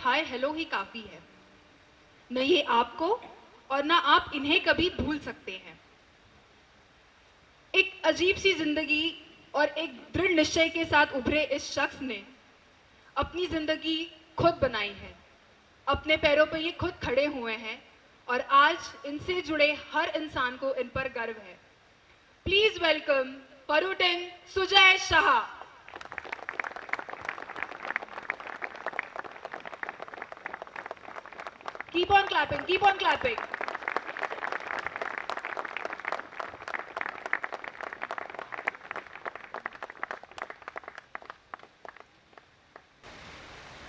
Hi hello ही काफ़ी है। न ये आपको और ना आप इन्हें कभी भूल सकते हैं। एक अजीब सी जिंदगी और एक दृढ़ निश्चय के साथ उभरे इस शख्स ने अपनी जिंदगी खुद बनाई है। अपने पैरों पर ये खुद खड़े हुए हैं और आज इनसे जुड़े हर इंसान को इन पर गर्व है। प्लीज वेलकम परुटिन Sujay Shah. Keep on clapping, keep on clapping.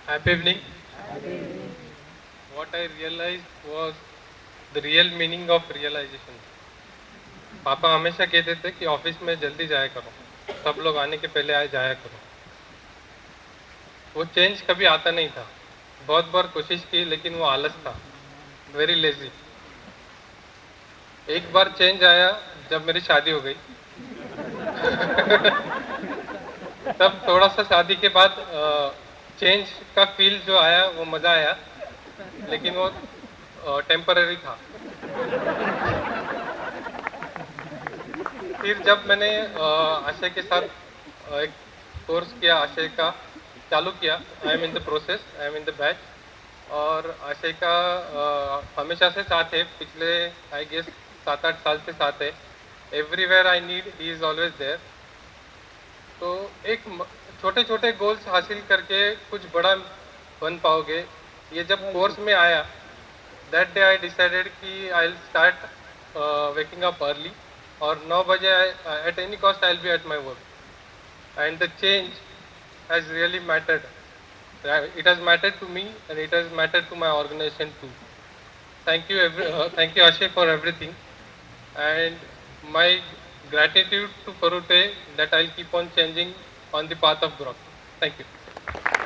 Happy evening. What I realized was the real meaning of realization. पापा हमेशा कहते थे कि ऑफिस में जल्दी जाया करो, सब लोग आने के पहले आए जाया करो। वो चेंज कभी आता नहीं था। बहुत बार कोशिश की लेकिन वो आलस था, वेरी लेजी। एक बार चेंज आया जब मेरी शादी हो गई। तब थोड़ा सा शादी के बाद चेंज का फील जो आया वो मज़ा आया, लेकिन वो टेम्पररी था। फिर जब मैंने आशय के साथ एक कोर्स किया, आशय का चालू किया, I am in the process, I am in the batch. और आशय का हमेशा से साथ है, पिछले आई गेस 7-8 साल से साथ है। Everywhere I need he is always there. तो एक छोटे छोटे गोल्स हासिल करके कुछ बड़ा बन पाओगे। ये जब कोर्स में आया, दैट डे आई डिसाइडेड कि I will start waking up early, और 9 बजे at any cost I will be at my work. And the change has really mattered. It has mattered to me and it has mattered to my organization too. Thank you Ashay for everything, and my gratitude to Farute that I'll keep on changing on the path of growth. Thank you.